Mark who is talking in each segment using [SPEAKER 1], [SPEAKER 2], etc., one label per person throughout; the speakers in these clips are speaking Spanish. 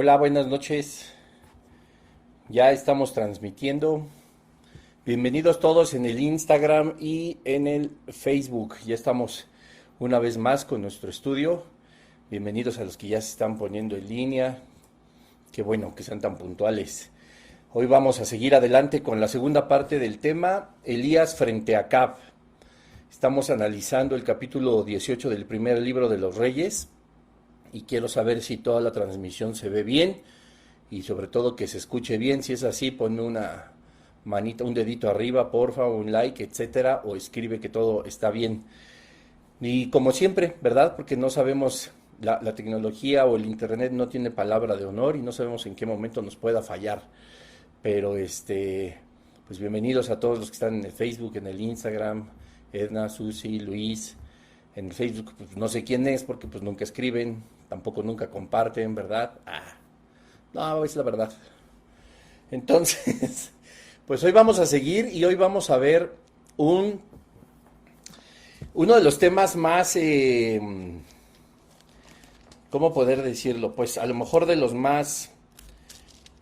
[SPEAKER 1] Hola, buenas noches. Ya estamos transmitiendo. Bienvenidos todos en el Instagram y en el Facebook. Ya estamos una vez más con nuestro estudio. Bienvenidos a los que ya se están poniendo en línea. Qué bueno que sean tan puntuales. Hoy vamos a seguir adelante con la segunda parte del tema, Elías frente a Acab. Estamos analizando el capítulo 18 del primer libro de los Reyes y quiero saber si toda la transmisión se ve bien y sobre todo que se escuche bien. Si es así, ponme una manita, un dedito arriba, porfa, un like, etcétera, o escribe que todo está bien. Y como siempre, ¿verdad? Porque no sabemos, la tecnología o el internet no tiene palabra de honor y no sabemos en qué momento nos pueda fallar. Pero pues bienvenidos a todos los que están en el Facebook, en el Instagram, Edna, Susi, Luis. En el Facebook, pues no sé quién es porque pues nunca escriben, tampoco nunca comparten, ¿verdad? No, es la verdad. Entonces, pues hoy vamos a seguir y hoy vamos a ver uno de los temas más, ¿cómo poder decirlo? Pues a lo mejor de los más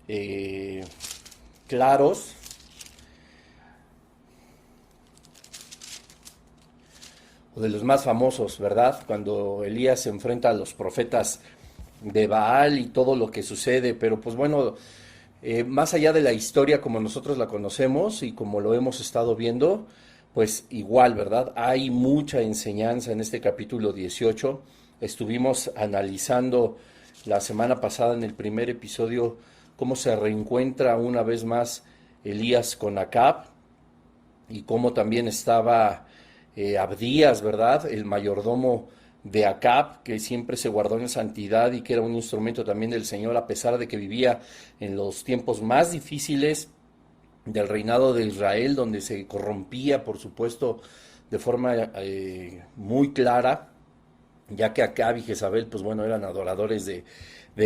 [SPEAKER 1] eh, claros o de los más famosos, ¿verdad? Cuando Elías se enfrenta a los profetas de Baal y todo lo que sucede, pero pues bueno, más allá de la historia como nosotros la conocemos y como lo hemos estado viendo, pues igual, ¿verdad? Hay mucha enseñanza en este capítulo 18. Estuvimos analizando la semana pasada en el primer episodio cómo se reencuentra una vez más Elías con Acab y cómo también estaba Abdías, ¿verdad? El mayordomo de Acab, que siempre se guardó en santidad y que era un instrumento también del Señor, a pesar de que vivía en los tiempos más difíciles del reinado de Israel, donde se corrompía, por supuesto, de forma muy clara, ya que Acab y Jezabel, pues bueno, eran adoradores de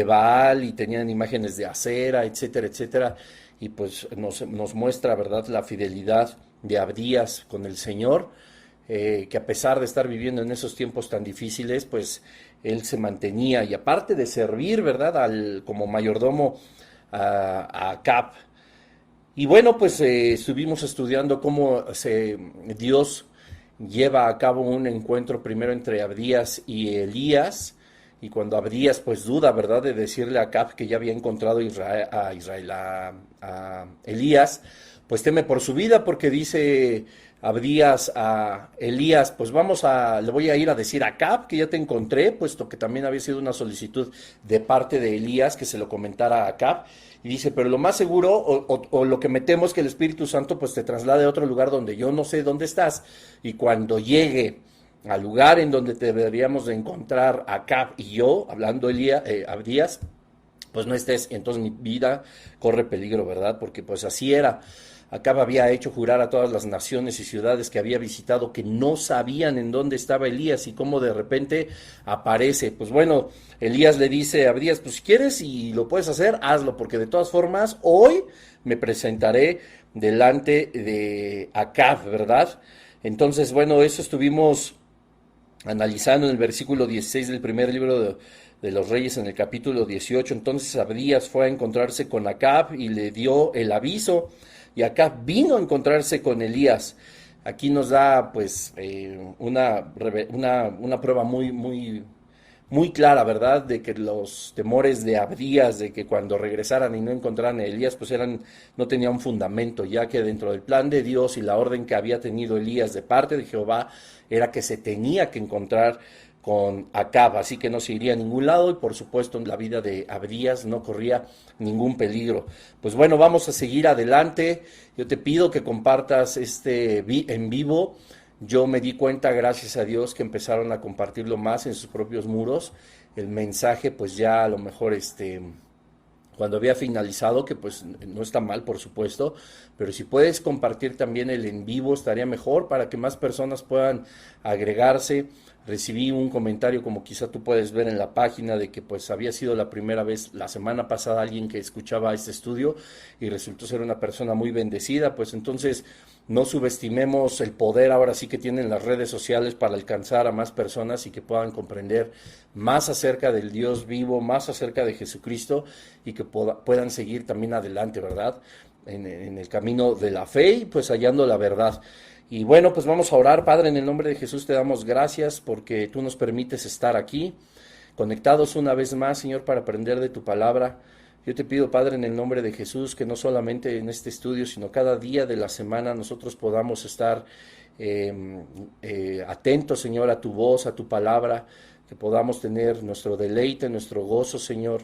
[SPEAKER 1] Baal y tenían imágenes de acera, etcétera, etcétera, y pues nos muestra, ¿verdad?, la fidelidad de Abdías con el Señor, que a pesar de estar viviendo en esos tiempos tan difíciles, pues él se mantenía y aparte de servir, ¿verdad?, como mayordomo a Acab. Y bueno, pues estuvimos estudiando cómo Dios lleva a cabo un encuentro primero entre Abdías y Elías, y cuando Abdías pues duda, ¿verdad?, de decirle a Acab que ya había encontrado a Elías, pues teme por su vida porque dice Abdías a Elías, pues le voy a ir a decir a Acab que ya te encontré, puesto que también había sido una solicitud de parte de Elías que se lo comentara a Acab. Y dice, pero lo más seguro, o lo que me temo es que el Espíritu Santo pues te traslade a otro lugar donde yo no sé dónde estás. Y cuando llegue al lugar en donde te deberíamos de encontrar Acab y yo, hablando Abdías, pues no estés, entonces mi vida corre peligro, ¿verdad? Porque pues así era. Acab había hecho jurar a todas las naciones y ciudades que había visitado que no sabían en dónde estaba Elías y cómo de repente aparece. Pues bueno, Elías le dice a Abdías, pues si quieres y lo puedes hacer, hazlo, porque de todas formas hoy me presentaré delante de Acab, ¿verdad? Entonces, bueno, eso estuvimos analizando en el versículo 16 del primer libro de los Reyes, en el capítulo 18. Entonces Abdías fue a encontrarse con Acab y le dio el aviso, y Acab vino a encontrarse con Elías. Aquí nos da pues una prueba muy clara, ¿verdad?, de que los temores de Abdías, de que cuando regresaran y no encontraran a Elías, pues no tenían fundamento, ya que dentro del plan de Dios y la orden que había tenido Elías de parte de Jehová, era que se tenía que encontrar con Acab, así que no se iría a ningún lado y por supuesto en la vida de Abdías no corría ningún peligro. Pues bueno, vamos a seguir adelante. Yo te pido que compartas en vivo. Yo me di cuenta, gracias a Dios, que empezaron a compartirlo más en sus propios muros. El mensaje, pues ya a lo mejor cuando había finalizado, que pues no está mal, por supuesto, pero si puedes compartir también el en vivo estaría mejor para que más personas puedan agregarse. recibí un comentario, como quizá tú puedes ver en la página, de que pues había sido la primera vez la semana pasada alguien que escuchaba este estudio y resultó ser una persona muy bendecida. Pues entonces no subestimemos el poder ahora sí que tienen las redes sociales para alcanzar a más personas y que puedan comprender más acerca del Dios vivo, más acerca de Jesucristo, y que puedan seguir también adelante, ¿verdad? En el camino de la fe y pues hallando la verdad. Y bueno, pues vamos a orar. Padre, en el nombre de Jesús te damos gracias porque tú nos permites estar aquí, conectados una vez más, Señor, para aprender de tu palabra. Yo te pido, Padre, en el nombre de Jesús, que no solamente en este estudio, sino cada día de la semana nosotros podamos estar atentos, Señor, a tu voz, a tu palabra, que podamos tener nuestro deleite, nuestro gozo, Señor,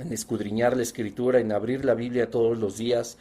[SPEAKER 1] en escudriñar la Escritura, en abrir la Biblia todos los días.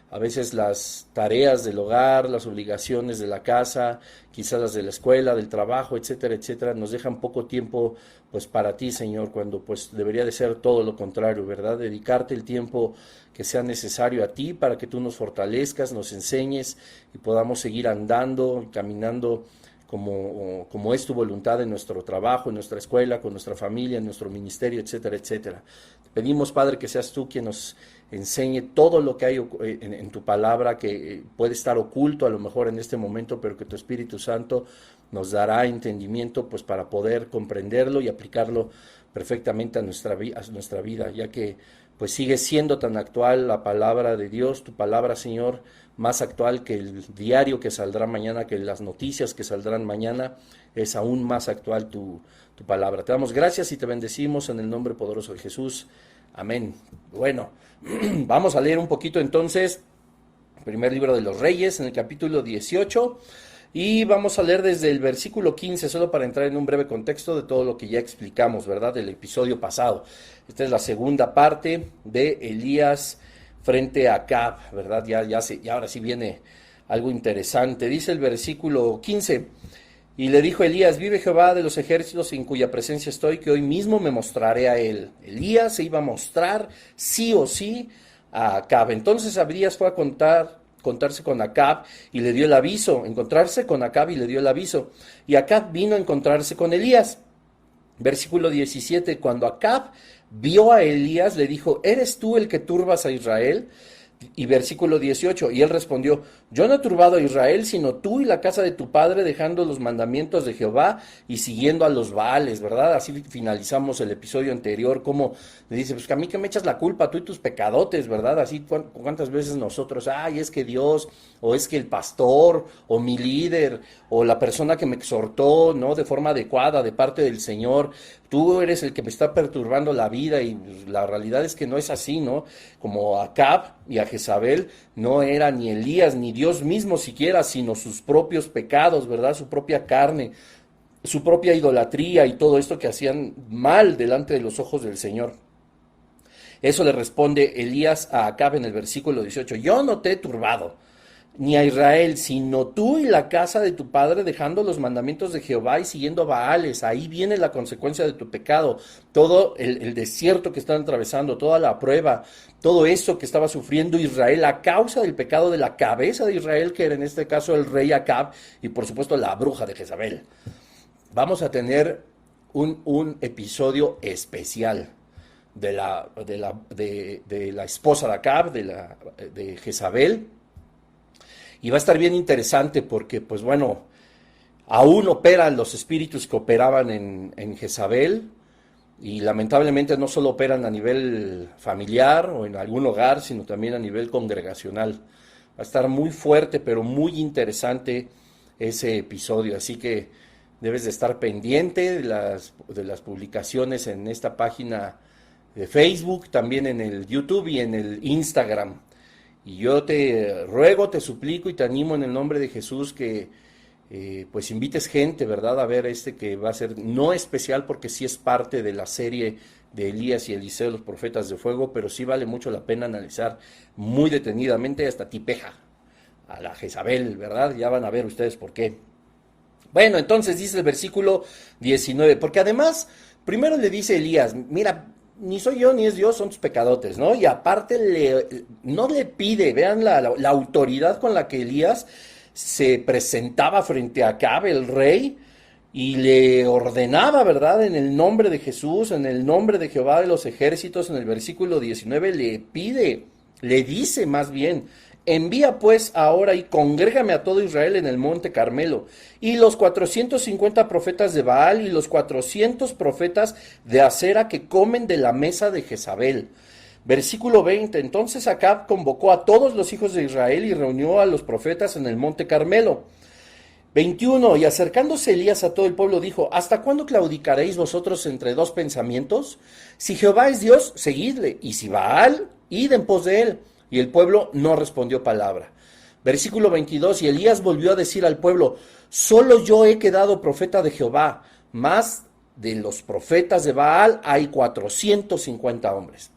[SPEAKER 1] A veces las tareas del hogar, las obligaciones de la casa, quizás las de la escuela, del trabajo, etcétera, etcétera, nos dejan poco tiempo pues para ti, Señor, cuando pues debería de ser todo lo contrario, ¿verdad? Dedicarte el tiempo que sea necesario a ti para que tú nos fortalezcas, nos enseñes y podamos seguir andando, caminando como es tu voluntad en nuestro trabajo, en nuestra escuela, con nuestra familia, en nuestro ministerio, etcétera, etcétera. Te pedimos, Padre, que seas tú quien nos enseñe todo lo que hay en tu palabra, que puede estar oculto a lo mejor en este momento, pero que tu Espíritu Santo nos dará entendimiento pues para poder comprenderlo y aplicarlo perfectamente a nuestra vida, ya que pues sigue siendo tan actual la palabra de Dios, tu palabra, Señor, más actual que el diario que saldrá mañana, que las noticias que saldrán mañana, es aún más actual tu palabra. Te damos gracias y te bendecimos en el nombre poderoso de Jesús. Amén. Bueno, vamos a leer un poquito entonces, primer libro de los Reyes, en el capítulo 18, y vamos a leer desde el versículo 15, solo para entrar en un breve contexto de todo lo que ya explicamos, ¿verdad?, del episodio pasado. Esta es la segunda parte de Elías frente a Acab, ¿verdad? Ya ahora sí viene algo interesante. Dice el versículo 15, y le dijo Elías: vive Jehová de los ejércitos en cuya presencia estoy, que hoy mismo me mostraré a él. Elías se iba a mostrar sí o sí a Acab. Entonces Abdías fue a encontrarse con Acab y le dio el aviso. Encontrarse con Acab y le dio el aviso. Y Acab vino a encontrarse con Elías. Versículo 17, cuando Acab vio a Elías, le dijo: ¿eres tú el que turbas a Israel? Y versículo 18, y él respondió: yo no he turbado a Israel, sino tú y la casa de tu padre, dejando los mandamientos de Jehová y siguiendo a los Baales, ¿verdad? Así finalizamos el episodio anterior, como le dice: pues que a mí que me echas la culpa, tú y tus pecadotes, ¿verdad? Así cuántas veces nosotros, ay, es que Dios, o es que el pastor, o mi líder, o la persona que me exhortó, ¿no?, de forma adecuada, de parte del Señor, tú eres el que me está perturbando la vida. Y la realidad es que no es así, ¿no? Como Acab y a Jezabel, no era ni Elías ni Dios mismo siquiera, sino sus propios pecados, ¿verdad? Su propia carne, su propia idolatría y todo esto que hacían mal delante de los ojos del Señor. Eso le responde Elías a Acab en el versículo 18: yo no te he turbado, ni a Israel, sino tú y la casa de tu padre, dejando los mandamientos de Jehová y siguiendo Baales. Ahí viene la consecuencia de tu pecado, todo el desierto que están atravesando, toda la prueba, todo eso que estaba sufriendo Israel a causa del pecado de la cabeza de Israel, que era en este caso el rey Acab, y por supuesto la bruja de Jezabel. Vamos a tener un episodio especial de la esposa de Acab, de Jezabel. Y va a estar bien interesante porque, pues bueno, aún operan los espíritus que operaban en Jezabel, y lamentablemente no solo operan a nivel familiar o en algún hogar, sino también a nivel congregacional. Va a estar muy fuerte, pero muy interesante ese episodio, así que debes de estar pendiente de las publicaciones en esta página de Facebook, también en el YouTube y en el Instagram. Y yo te ruego, te suplico y te animo en el nombre de Jesús que pues invites gente, ¿verdad?, a ver que va a ser no especial porque sí es parte de la serie de Elías y Eliseo, los profetas de fuego, pero sí vale mucho la pena analizar muy detenidamente, hasta tipeja a la Jezabel, ¿verdad? Ya van a ver ustedes por qué. Bueno, entonces dice el versículo 19, porque además, primero le dice Elías: mira, ni soy yo ni es Dios, son tus pecadotes, ¿no? Y aparte no le pide, vean la autoridad con la que Elías se presentaba frente a Acab, el rey, y le ordenaba, ¿verdad? En el nombre de Jesús, en el nombre de Jehová de los ejércitos, en el versículo 19 le pide, le dice más bien: envía pues ahora y congrégame a todo Israel en el monte Carmelo, y los 450 profetas de Baal y los 400 profetas de Acera que comen de la mesa de Jezabel. Versículo 20, entonces Acab convocó a todos los hijos de Israel y reunió a los profetas en el monte Carmelo. 21, y acercándose Elías a todo el pueblo dijo: ¿hasta cuándo claudicaréis vosotros entre dos pensamientos? Si Jehová es Dios, seguidle, y si Baal, id en pos de él. Y el pueblo no respondió palabra. Versículo 22, y Elías volvió a decir al pueblo: solo yo he quedado profeta de Jehová, más de los profetas de Baal hay 450 hombres.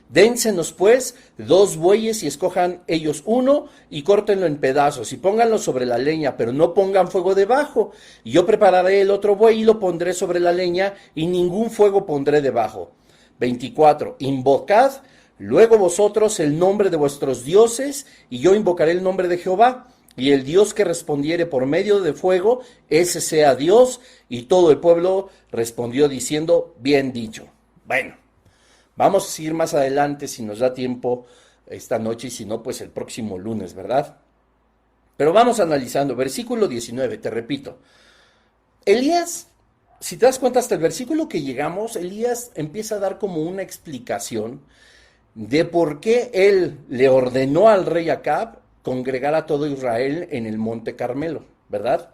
[SPEAKER 1] Dénsenos pues 2 bueyes y escojan ellos uno y córtenlo en pedazos y pónganlo sobre la leña, pero no pongan fuego debajo. Y yo prepararé el otro buey y lo pondré sobre la leña y ningún fuego pondré debajo. 24, invocad luego vosotros el nombre de vuestros dioses, y yo invocaré el nombre de Jehová, y el Dios que respondiere por medio de fuego, ese sea Dios. Y todo el pueblo respondió diciendo: bien dicho. Bueno, vamos a seguir más adelante si nos da tiempo esta noche, y si no, pues el próximo lunes, ¿verdad? Pero vamos analizando. Versículo 19, te repito. Elías, si te das cuenta, hasta el versículo que llegamos, Elías empieza a dar como una explicación de por qué él le ordenó al rey Acab congregar a todo Israel en el monte Carmelo, ¿verdad?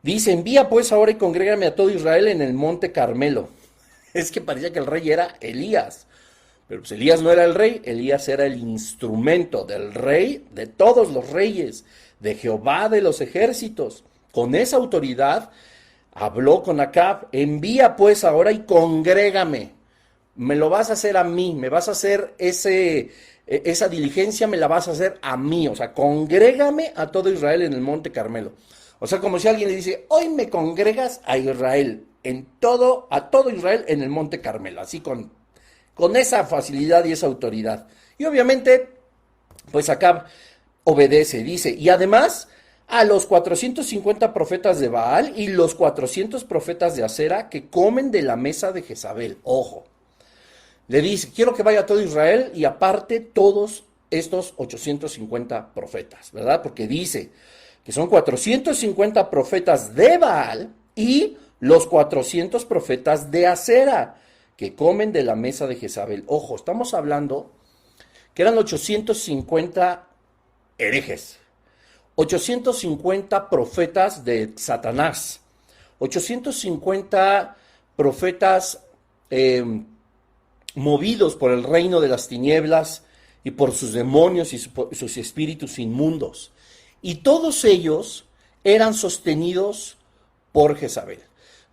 [SPEAKER 1] Dice: envía pues ahora y congrégame a todo Israel en el monte Carmelo. Es que parecía que el rey era Elías, pero pues Elías no era el rey, Elías era el instrumento del rey, de todos los reyes, de Jehová de los ejércitos. Con esa autoridad habló con Acab: envía pues ahora y congrégame. Me lo vas a hacer a mí, me vas a hacer esa diligencia, me la vas a hacer a mí. O sea, congrégame a todo Israel en el monte Carmelo. O sea, como si alguien le dice: hoy me congregas a Israel, a todo Israel en el monte Carmelo, así con esa facilidad y esa autoridad. Y obviamente, pues Acab obedece, dice: y además a los 450 profetas de Baal y los 400 profetas de Acera que comen de la mesa de Jezabel. Ojo. Le dice: quiero que vaya todo Israel y aparte todos estos 850 profetas, ¿verdad? Porque dice que son 450 profetas de Baal y los 400 profetas de Acera que comen de la mesa de Jezabel. Ojo, estamos hablando que eran 850 herejes, 850 profetas de Satanás, 850 profetas movidos por el reino de las tinieblas y por sus demonios y sus espíritus inmundos. Y todos ellos eran sostenidos por Jezabel.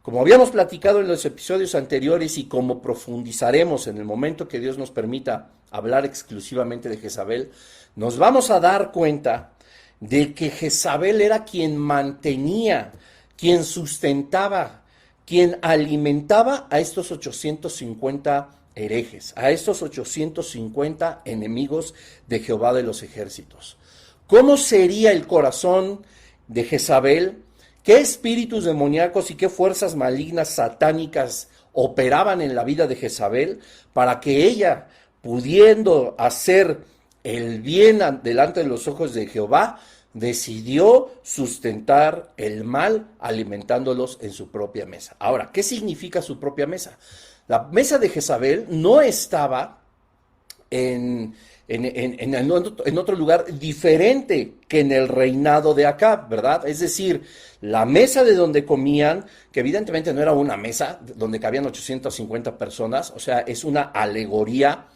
[SPEAKER 1] Como habíamos platicado en los episodios anteriores y como profundizaremos en el momento que Dios nos permita hablar exclusivamente de Jezabel, nos vamos a dar cuenta de que Jezabel era quien mantenía, quien sustentaba, quien alimentaba a estos 850 herejes, a estos 850 enemigos de Jehová de los ejércitos. ¿Cómo sería el corazón de Jezabel? ¿Qué espíritus demoníacos y qué fuerzas malignas satánicas operaban en la vida de Jezabel para que ella, pudiendo hacer el bien delante de los ojos de Jehová, decidió sustentar el mal alimentándolos en su propia mesa? Ahora, ¿qué significa su propia mesa? La mesa de Jezabel no estaba en otro lugar diferente que en el reinado de Acab, ¿verdad? Es decir, la mesa de donde comían, que evidentemente no era una mesa donde cabían 850 personas, o sea, es una alegoría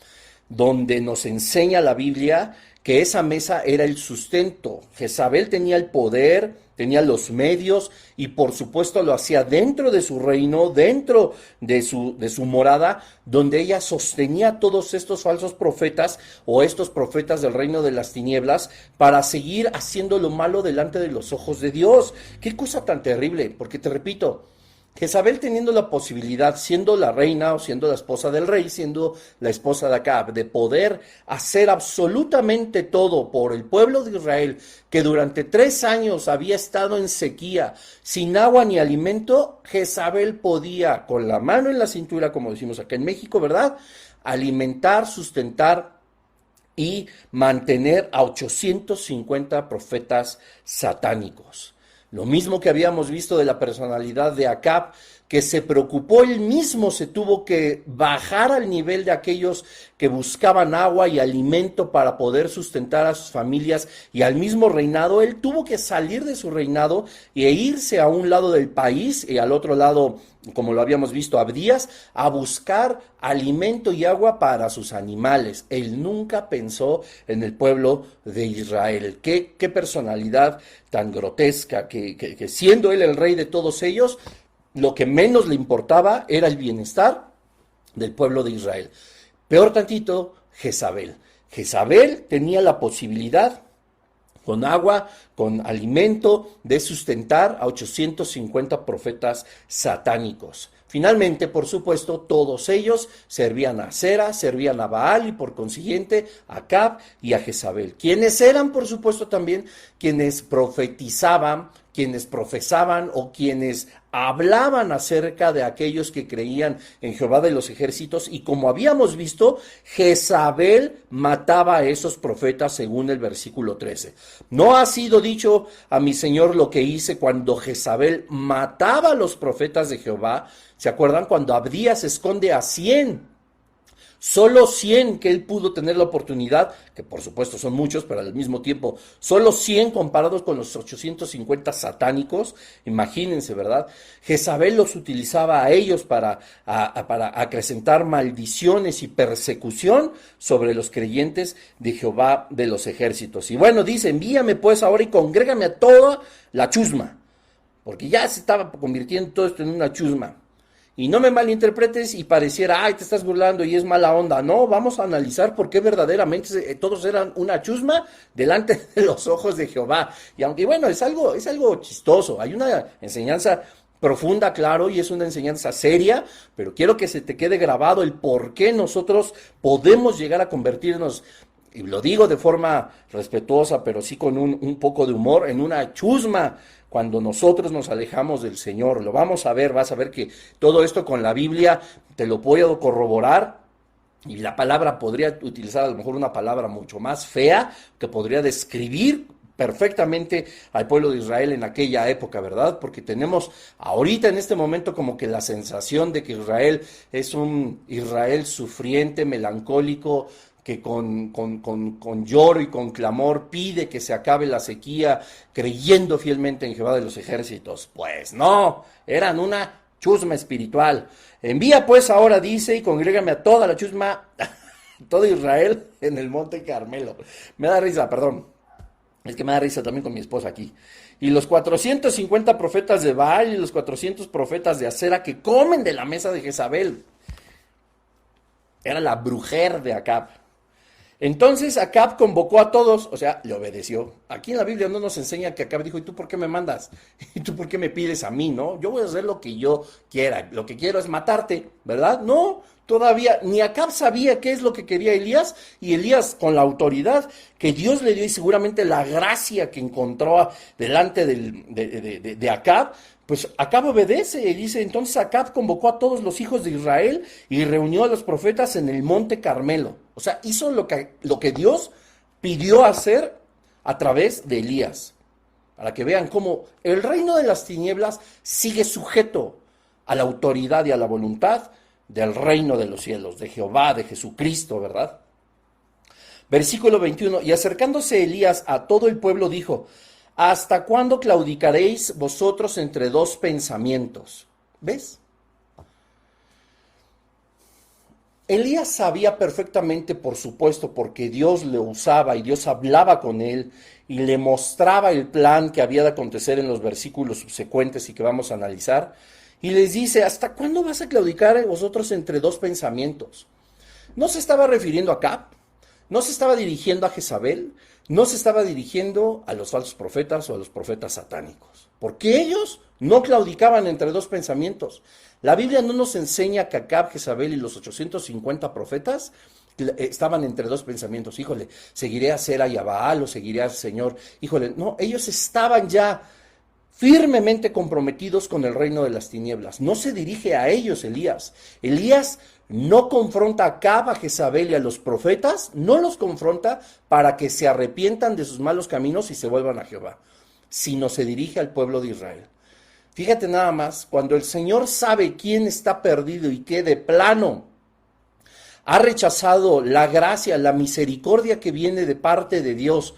[SPEAKER 1] donde nos enseña la Biblia que esa mesa era el sustento. Jezabel tenía el poder, tenía los medios y por supuesto lo hacía dentro de su reino, dentro de su morada, donde ella sostenía a todos estos falsos profetas o estos profetas del reino de las tinieblas para seguir haciendo lo malo delante de los ojos de Dios. Qué cosa tan terrible, porque te repito, Jezabel teniendo la posibilidad, siendo la reina o siendo la esposa del rey, siendo la esposa de Acab, de poder hacer absolutamente todo por el pueblo de Israel, que durante 3 años había estado en sequía, sin agua ni alimento, Jezabel podía, con la mano en la cintura, como decimos acá en México, ¿verdad?, alimentar, sustentar y mantener a 850 profetas satánicos. Lo mismo que habíamos visto de la personalidad de Acab, que se preocupó él mismo, se tuvo que bajar al nivel de aquellos que buscaban agua y alimento para poder sustentar a sus familias y al mismo reinado. Él tuvo que salir de su reinado e irse a un lado del país y al otro lado, como lo habíamos visto, Abdías, a buscar alimento y agua para sus animales. Él nunca pensó en el pueblo de Israel. Qué personalidad tan grotesca, que siendo él el rey de todos ellos, lo que menos le importaba era el bienestar del pueblo de Israel. Peor tantito, Jezabel. Jezabel tenía la posibilidad, con agua, con alimento, de sustentar a 850 profetas satánicos. Finalmente, por supuesto, todos ellos servían a Acera, servían a Baal y por consiguiente a Acab y a Jezabel. Quienes eran, por supuesto, también quienes profetizaban, quienes profesaban o quienes hablaban acerca de aquellos que creían en Jehová de los ejércitos, y como habíamos visto, Jezabel mataba a esos profetas según el versículo 13. No ha sido dicho a mi Señor lo que hice cuando Jezabel mataba a los profetas de Jehová. ¿Se acuerdan? Cuando Abdías esconde a 100. Solo 100 que él pudo tener la oportunidad, que por supuesto son muchos, pero al mismo tiempo, solo 100 comparados con los 850 satánicos, imagínense, ¿verdad? Jezabel los utilizaba a ellos para acrecentar maldiciones y persecución sobre los creyentes de Jehová de los ejércitos. Y bueno, dice, envíame pues ahora y congrégame a toda la chusma, porque ya se estaba convirtiendo todo esto en una chusma. Y no me malinterpretes y pareciera, ay, te estás burlando y es mala onda. No, vamos a analizar por qué verdaderamente todos eran una chusma delante de los ojos de Jehová. Y aunque bueno, es algo chistoso, hay una enseñanza profunda, claro, y es una enseñanza seria, pero quiero que se te quede grabado el por qué nosotros podemos llegar a convertirnos, y lo digo de forma respetuosa, pero sí con un poco de humor, en una chusma cuando nosotros nos alejamos del Señor. Lo vamos a ver, vas a ver que todo esto con la Biblia te lo puedo corroborar, y la palabra podría utilizar a lo mejor una palabra mucho más fea que podría describir perfectamente al pueblo de Israel en aquella época, ¿verdad? Porque tenemos ahorita en este momento como que la sensación de que Israel es un Israel sufriente, melancólico, que con lloro y con clamor pide que se acabe la sequía, creyendo fielmente en Jehová de los ejércitos. Pues no, eran una chusma espiritual. Envía pues ahora, dice, y congrégame a toda la chusma, todo Israel en el monte Carmelo. Me da risa, perdón. Es que me da risa también con mi esposa aquí. Y los 450 profetas de Baal y los 400 profetas de Acera que comen de la mesa de Jezabel. Era la brujer de Acab. Entonces Acab convocó a todos, o sea, le obedeció. Aquí en la Biblia no nos enseña que Acab dijo, ¿y tú por qué me mandas? ¿Y tú por qué me pides a mí, no? Yo voy a hacer lo que yo quiera, lo que quiero es matarte, ¿verdad? No, todavía ni Acab sabía qué es lo que quería Elías, y Elías, con la autoridad que Dios le dio y seguramente la gracia que encontró delante de Acab, pues Acab obedece y dice, entonces Acab convocó a todos los hijos de Israel y reunió a los profetas en el monte Carmelo. O sea, hizo lo que Dios pidió hacer a través de Elías. Para que vean cómo el reino de las tinieblas sigue sujeto a la autoridad y a la voluntad del reino de los cielos, de Jehová, de Jesucristo, ¿verdad? Versículo 21, y acercándose Elías a todo el pueblo dijo, ¿hasta cuándo claudicaréis vosotros entre dos pensamientos? ¿Ves? Elías sabía perfectamente, por supuesto, porque Dios le usaba y Dios hablaba con él y le mostraba el plan que había de acontecer en los versículos subsecuentes y que vamos a analizar. Y les dice, ¿hasta cuándo vas a claudicar vosotros entre dos pensamientos? No se estaba refiriendo a Acab, no se estaba dirigiendo a Jezabel, no se estaba dirigiendo a los falsos profetas o a los profetas satánicos, porque ellos no claudicaban entre dos pensamientos. La Biblia no nos enseña que Acab, Jezabel y los 850 profetas estaban entre dos pensamientos. Híjole, seguiré a Sera y a Baal o seguiré al Señor. Híjole, no, ellos estaban ya firmemente comprometidos con el reino de las tinieblas. No se dirige a ellos Elías. Elías no confronta a Acab, a Jezabel y a los profetas, no los confronta para que se arrepientan de sus malos caminos y se vuelvan a Jehová, sino se dirige al pueblo de Israel. Fíjate nada más, cuando el Señor sabe quién está perdido y que de plano ha rechazado la gracia, la misericordia que viene de parte de Dios,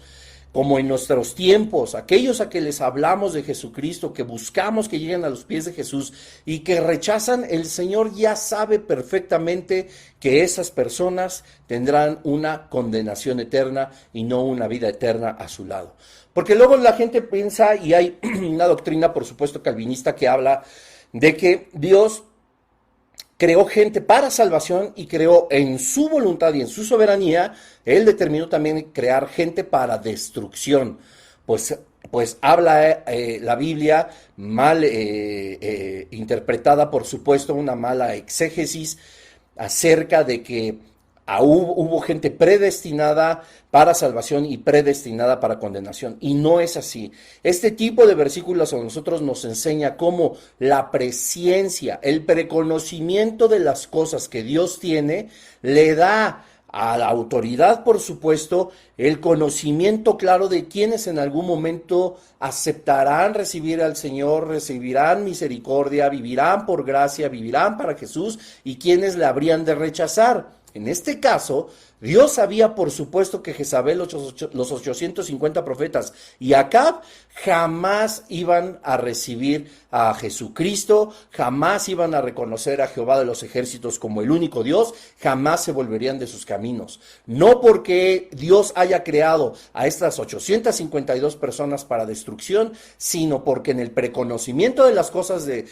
[SPEAKER 1] como en nuestros tiempos, aquellos a que les hablamos de Jesucristo, que buscamos que lleguen a los pies de Jesús y que rechazan, el Señor ya sabe perfectamente que esas personas tendrán una condenación eterna y no una vida eterna a su lado. Porque luego la gente piensa, y hay una doctrina, por supuesto, calvinista, que habla de que Dios creó gente para salvación y creó en su voluntad y en su soberanía, Él determinó también crear gente para destrucción. Pues habla la Biblia mal interpretada, por supuesto, una mala exégesis acerca de que hubo gente predestinada para salvación y predestinada para condenación, y no es así. Este tipo de versículos a nosotros nos enseña cómo la presciencia, el preconocimiento de las cosas que Dios tiene, le da a la autoridad, por supuesto, el conocimiento claro de quienes en algún momento aceptarán recibir al Señor, recibirán misericordia, vivirán por gracia, vivirán para Jesús, y quienes le habrían de rechazar. En este caso, Dios sabía, por supuesto, que Jezabel, los 850 profetas y Acab jamás iban a recibir a Jesucristo, jamás iban a reconocer a Jehová de los ejércitos como el único Dios, jamás se volverían de sus caminos. No porque Dios haya creado a estas 852 personas para destrucción, sino porque en el preconocimiento de las cosas de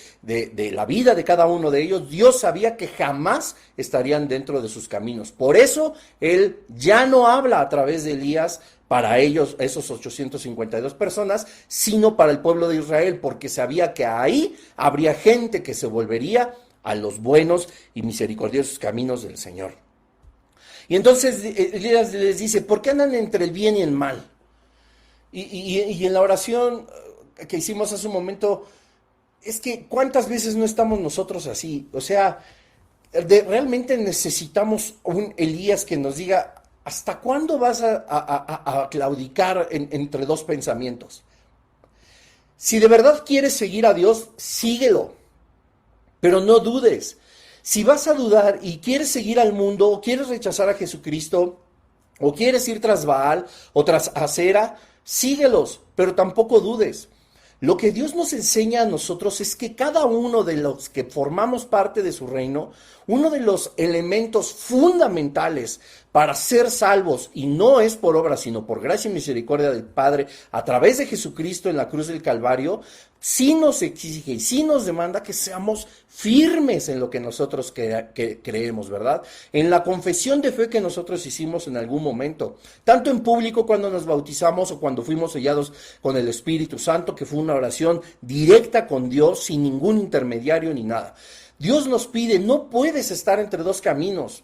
[SPEAKER 1] la vida de cada uno de ellos, Dios sabía que jamás estarían dentro de sus caminos. Por eso Él ya no habla a través de Elías para ellos, esos 852 personas, sino para el pueblo de Israel, porque sabía que ahí habría gente que se volvería a los buenos y misericordiosos caminos del Señor. Y entonces Elías les dice, ¿por qué andan entre el bien y el mal? Y en la oración que hicimos hace un momento, es que ¿cuántas veces no estamos nosotros así? O sea, realmente necesitamos un Elías que nos diga, ¿hasta cuándo vas a claudicar entre dos pensamientos? Si de verdad quieres seguir a Dios, síguelo, pero no dudes. Si vas a dudar y quieres seguir al mundo, o quieres rechazar a Jesucristo, o quieres ir tras Baal o tras Acera, síguelos, pero tampoco dudes. Lo que Dios nos enseña a nosotros es que cada uno de los que formamos parte de su reino, uno de los elementos fundamentales para ser salvos, y no es por obra, sino por gracia y misericordia del Padre, a través de Jesucristo en la cruz del Calvario, sí nos exige y sí nos demanda que seamos firmes en lo que nosotros creemos, ¿verdad? En la confesión de fe que nosotros hicimos en algún momento, tanto en público cuando nos bautizamos o cuando fuimos sellados con el Espíritu Santo, que fue una oración directa con Dios, sin ningún intermediario ni nada. Dios nos pide, no puedes estar entre dos caminos.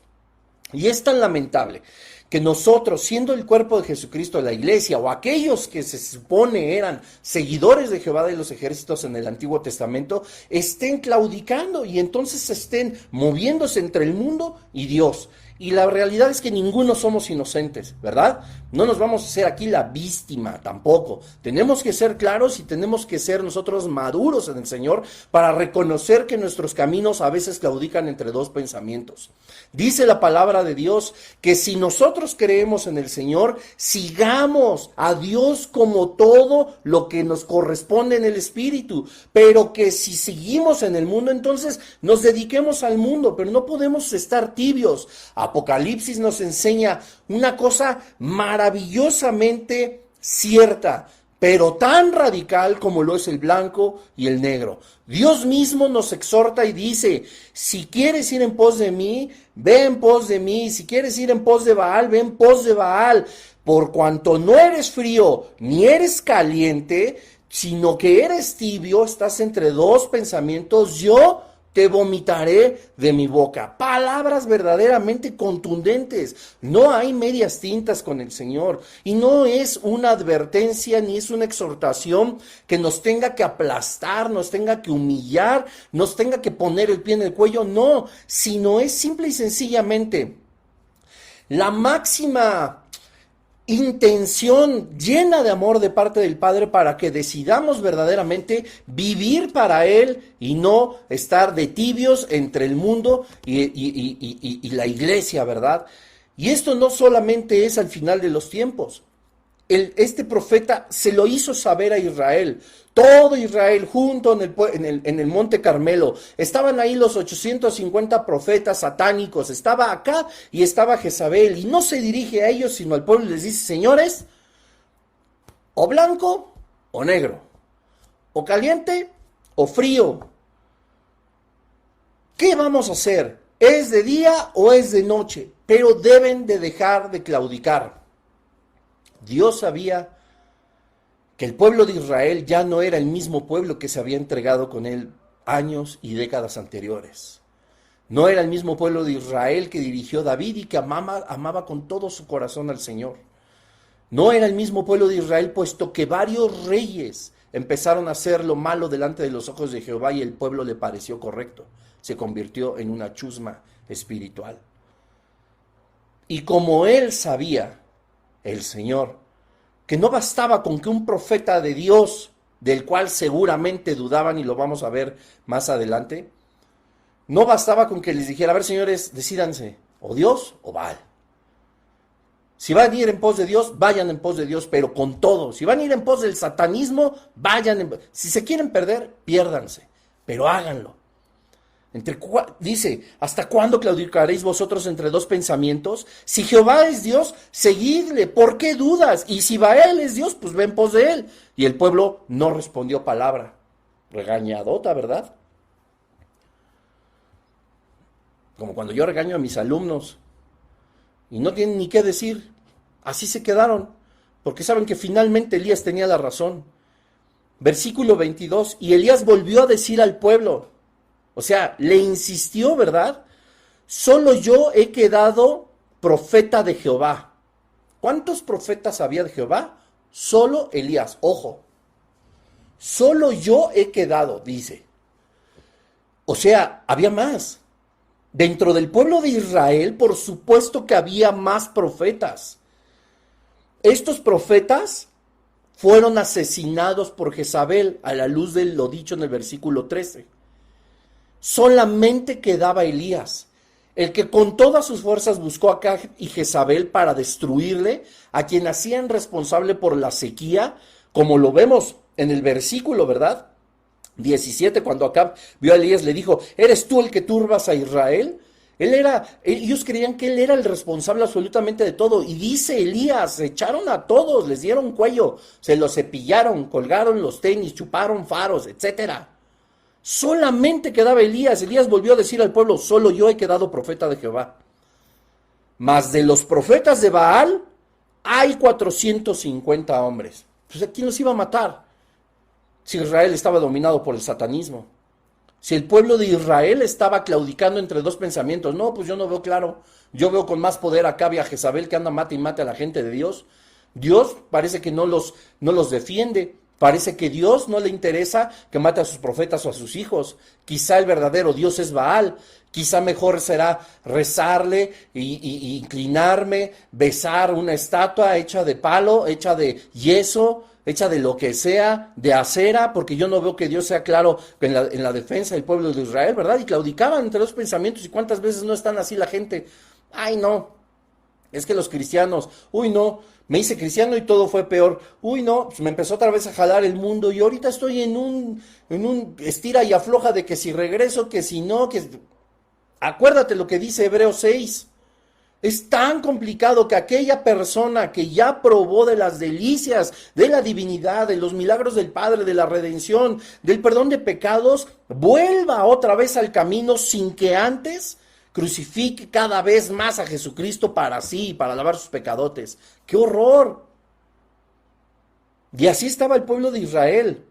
[SPEAKER 1] Y es tan lamentable que nosotros, siendo el cuerpo de Jesucristo, la iglesia, o aquellos que se supone eran seguidores de Jehová de los ejércitos en el Antiguo Testamento, estén claudicando y entonces estén moviéndose entre el mundo y Dios. Y la realidad es que ninguno somos inocentes, ¿verdad? No nos vamos a hacer aquí la víctima tampoco. Tenemos que ser claros y tenemos que ser nosotros maduros en el Señor para reconocer que nuestros caminos a veces claudican entre dos pensamientos. Dice la palabra de Dios que si nosotros creemos en el Señor, sigamos a Dios como todo lo que nos corresponde en el Espíritu, pero que si seguimos en el mundo, entonces nos dediquemos al mundo, pero no podemos estar tibios. Apocalipsis nos enseña una cosa maravillosamente cierta, pero tan radical como lo es el blanco y el negro. Dios mismo nos exhorta y dice, si quieres ir en pos de mí, ve en pos de mí. Si quieres ir en pos de Baal, ve en pos de Baal. por cuanto no eres frío ni eres caliente, sino que eres tibio, estás entre dos pensamientos, yo te vomitaré de mi boca. Palabras verdaderamente contundentes. No hay medias tintas con el Señor. Y no es una advertencia ni es una exhortación que nos tenga que aplastar, nos tenga que humillar, nos tenga que poner el pie en el cuello. No, sino es simple y sencillamente la máxima intención llena de amor de parte del Padre para que decidamos verdaderamente vivir para Él y no estar de tibios entre el mundo y la iglesia, ¿verdad? Y esto no solamente es al final de los tiempos. Este profeta se lo hizo saber a Israel. Todo Israel junto en el Monte Carmelo. Estaban ahí los 850 profetas satánicos. Estaba acá y estaba Jezabel. Y no se dirige a ellos sino al pueblo y les dice, señores, o blanco o negro, o caliente o frío. ¿Qué vamos a hacer? ¿Es de día o es de noche? Pero deben de dejar de claudicar. Dios sabía que el pueblo de Israel ya no era el mismo pueblo que se había entregado con él años y décadas anteriores. No era el mismo pueblo de Israel que dirigió David y que amaba con todo su corazón al Señor. No era el mismo pueblo de Israel, puesto que varios reyes empezaron a hacer lo malo delante de los ojos de Jehová y el pueblo le pareció correcto. Se convirtió en una chusma espiritual. Y como él sabía, el Señor, que no bastaba con que un profeta de Dios, del cual seguramente dudaban y lo vamos a ver más adelante, no bastaba con que les dijera, a ver señores, decídanse, o Dios o Baal. Si van a ir en pos de Dios, vayan en pos de Dios, pero con todo. Si van a ir en pos del satanismo, si se quieren perder, piérdanse, pero háganlo. Dice, ¿hasta cuándo claudicaréis vosotros entre dos pensamientos? Si Jehová es Dios, seguidle, ¿por qué dudas? Y si Baal es Dios, pues ven pos de él. Y el pueblo no respondió palabra. Regañadota, ¿verdad? Como cuando yo regaño a mis alumnos y no tienen ni qué decir. Así se quedaron, porque saben que finalmente Elías tenía la razón. Versículo 22, y Elías volvió a decir al pueblo, o sea, le insistió, ¿verdad? Solo yo he quedado profeta de Jehová. ¿Cuántos profetas había de Jehová? Solo Elías, ojo. Solo yo he quedado, dice. O sea, había más. Dentro del pueblo de Israel, por supuesto que había más profetas. Estos profetas fueron asesinados por Jezabel a la luz de lo dicho en el versículo 13. Solamente quedaba Elías, el que con todas sus fuerzas buscó a Acab y Jezabel para destruirle, a quien hacían responsable por la sequía, como lo vemos en el versículo, ¿verdad? 17, cuando Acab vio a Elías, le dijo, ¿eres tú el que turbas a Israel? Ellos creían que él era el responsable absolutamente de todo. Y dice Elías, se echaron a todos, les dieron cuello, se los cepillaron, colgaron los tenis, chuparon faros, etcétera. Solamente quedaba Elías. Elías volvió a decir al pueblo, solo yo he quedado profeta de Jehová. Mas de los profetas de Baal hay 450 hombres. Pues ¿a quién los iba a matar? Si Israel estaba dominado por el satanismo. Si el pueblo de Israel estaba claudicando entre dos pensamientos. No, pues yo no veo claro. Yo veo con más poder a Acab y a Jezabel que anda mate y mate a la gente de Dios. Dios parece que no los defiende. Parece que Dios no le interesa que mate a sus profetas o a sus hijos. Quizá el verdadero Dios es Baal. Quizá mejor será rezarle y inclinarme, besar una estatua hecha de palo, hecha de yeso, hecha de lo que sea, de acera, porque yo no veo que Dios sea claro en la defensa del pueblo de Israel, ¿verdad? Y claudicaban entre los pensamientos. ¿Y cuántas veces no están así la gente? Ay, no, es que los cristianos, uy, no, me hice cristiano y todo fue peor. Uy, no, pues me empezó otra vez a jalar el mundo y ahorita estoy en un estira y afloja de que si regreso, que si no, que... Acuérdate lo que dice Hebreos 6. Es tan complicado que aquella persona que ya probó de las delicias, de la divinidad, de los milagros del Padre, de la redención, del perdón de pecados, vuelva otra vez al camino sin que antes, crucifique cada vez más a Jesucristo para sí, para lavar sus pecadotes. ¡Qué horror! Y así estaba el pueblo de Israel.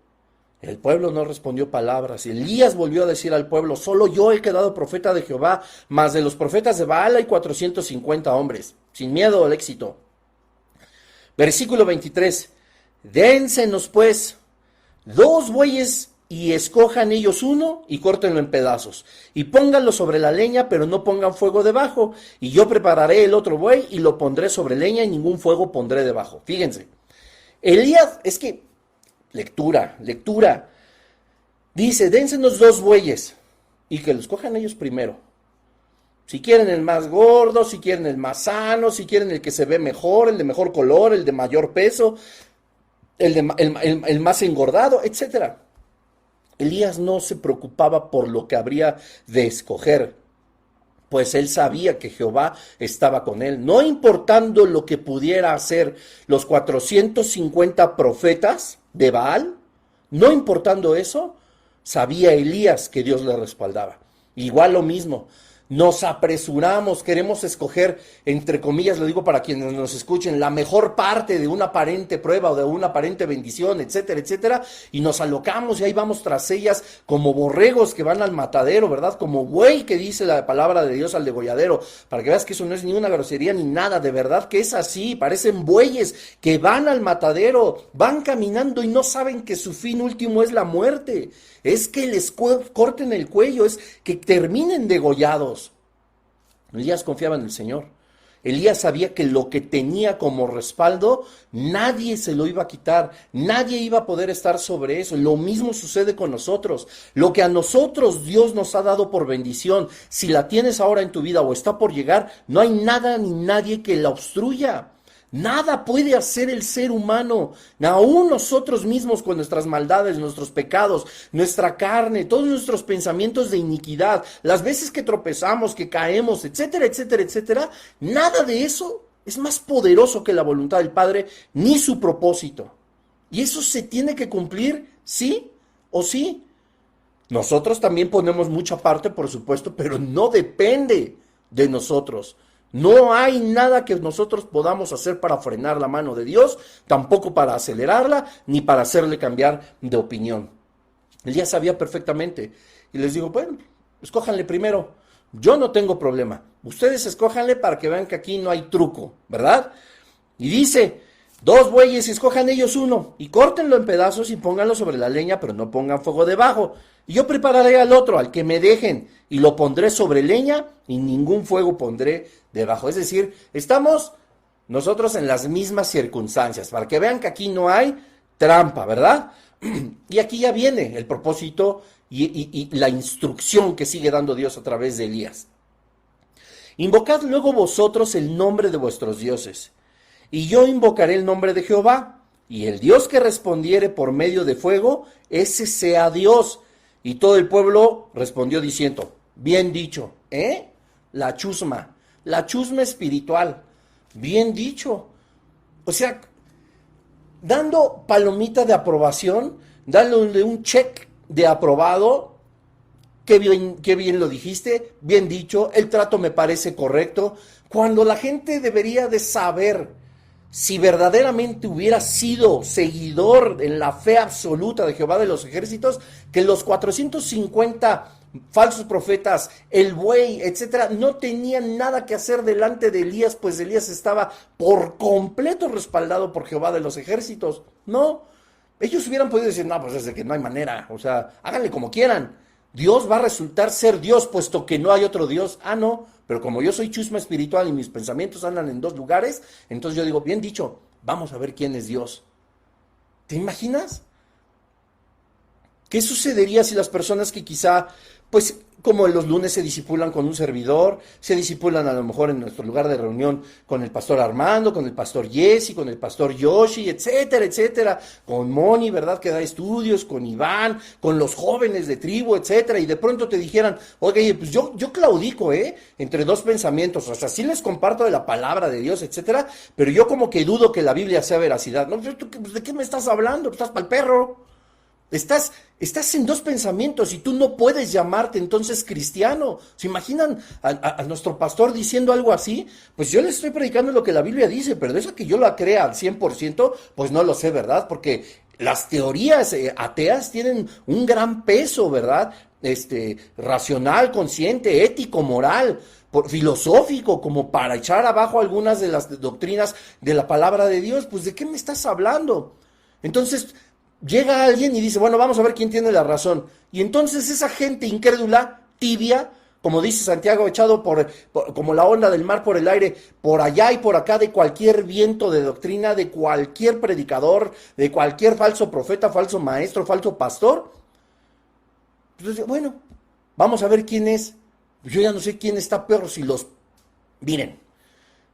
[SPEAKER 1] El pueblo no respondió palabras. Elías volvió a decir al pueblo: solo yo he quedado profeta de Jehová, mas de los profetas de Baal hay 450 hombres. Sin miedo al éxito. Versículo 23. Dénsenos pues 2 bueyes y escojan ellos uno y córtenlo en pedazos. Y pónganlo sobre la leña, pero no pongan fuego debajo. Y yo prepararé el otro buey y lo pondré sobre leña y ningún fuego pondré debajo. Fíjense. Elías, es que, lectura. Dice, dénsenos 2 bueyes y que los cojan ellos primero. Si quieren el más gordo, si quieren el más sano, si quieren el que se ve mejor, el de mejor color, el de mayor peso, el más engordado, etc. Elías no se preocupaba por lo que habría de escoger, pues él sabía que Jehová estaba con él. No importando lo que pudiera hacer los 450 profetas de Baal, no importando eso, sabía Elías que Dios le respaldaba. Igual lo mismo. Nos apresuramos, queremos escoger, entre comillas, lo digo para quienes nos escuchen, la mejor parte de una aparente prueba o de una aparente bendición, etcétera, etcétera, y nos alocamos y ahí vamos tras ellas como borregos que van al matadero, ¿verdad? Como buey que dice la palabra de Dios al degolladero, para que veas que eso no es ni una grosería ni nada, de verdad que es así, parecen bueyes que van al matadero, van caminando y no saben que su fin último es la muerte, es que les corten el cuello, es que terminen degollados. Elías confiaba en el Señor. Elías sabía que lo que tenía como respaldo, nadie se lo iba a quitar, nadie iba a poder estar sobre eso. Lo mismo sucede con nosotros. Lo que a nosotros Dios nos ha dado por bendición, si la tienes ahora en tu vida o está por llegar, no hay nada ni nadie que la obstruya. Nada puede hacer el ser humano, aún nosotros mismos con nuestras maldades, nuestros pecados, nuestra carne, todos nuestros pensamientos de iniquidad, las veces que tropezamos, que caemos, etcétera, etcétera, etcétera, nada de eso es más poderoso que la voluntad del Padre ni su propósito. Y eso se tiene que cumplir, sí o sí. Nosotros también ponemos mucha parte, por supuesto, pero no depende de nosotros. No hay nada que nosotros podamos hacer para frenar la mano de Dios, tampoco para acelerarla, ni para hacerle cambiar de opinión. Elías sabía perfectamente. Y les digo, bueno, escójanle primero. Yo no tengo problema. Ustedes escójanle para que vean que aquí no hay truco, ¿verdad? Y dice, 2 bueyes y escojan ellos uno, y córtenlo en pedazos y pónganlo sobre la leña, pero no pongan fuego debajo. Y yo prepararé al otro, al que me dejen, y lo pondré sobre leña, y ningún fuego pondré debajo. Es decir, estamos nosotros en las mismas circunstancias, para que vean que aquí no hay trampa, ¿verdad? Y aquí ya viene el propósito y la instrucción que sigue dando Dios a través de Elías. Invocad luego vosotros el nombre de vuestros dioses, y yo invocaré el nombre de Jehová, y el Dios que respondiere por medio de fuego, ese sea Dios. Y todo el pueblo respondió diciendo, bien dicho, la chusma espiritual, bien dicho. O sea, dando palomita de aprobación, dándole un check de aprobado, qué bien lo dijiste, bien dicho, el trato me parece correcto, cuando la gente debería de saber si verdaderamente hubiera sido seguidor en la fe absoluta de Jehová de los ejércitos, que los 450 falsos profetas, el buey, etcétera, no tenían nada que hacer delante de Elías, pues Elías estaba por completo respaldado por Jehová de los ejércitos. No, ellos hubieran podido decir, no, pues es de que no hay manera, o sea, háganle como quieran. Dios va a resultar ser Dios, puesto que no hay otro Dios. Ah, no, pero como yo soy chusma espiritual y mis pensamientos andan en 2 lugares, entonces yo digo, bien dicho, vamos a ver quién es Dios. ¿Te imaginas? ¿Qué sucedería si las personas que quizá, pues como los lunes se disipulan con un servidor, se disipulan a lo mejor en nuestro lugar de reunión con el pastor Armando, con el pastor Jesse, con el pastor Yoshi, etcétera, etcétera, con Moni, ¿verdad?, que da estudios, con Iván, con los jóvenes de tribu, etcétera, y de pronto te dijeran, oye, pues yo claudico, entre 2 pensamientos, o sea, sí les comparto de la palabra de Dios, etcétera, pero yo como que dudo que la Biblia sea veracidad. No, ¿de qué me estás hablando? Estás pa'l perro. Estás en dos pensamientos y tú no puedes llamarte entonces cristiano. ¿Se imaginan a nuestro pastor diciendo algo así? Pues yo le estoy predicando lo que la Biblia dice, pero de eso que yo la crea al 100%, pues no lo sé, ¿verdad? Porque las teorías ateas tienen un gran peso, ¿verdad? Racional, consciente, ético, moral, filosófico, como para echar abajo algunas de las doctrinas de la palabra de Dios. Pues ¿de qué me estás hablando? Entonces llega alguien y dice, bueno, vamos a ver quién tiene la razón. Y entonces esa gente incrédula, tibia, como dice Santiago, echado como la onda del mar por el aire, por allá y por acá, de cualquier viento de doctrina, de cualquier predicador, de cualquier falso profeta, falso maestro, falso pastor. Entonces, bueno, vamos a ver quién es. Yo ya no sé quién está peor si los... Miren,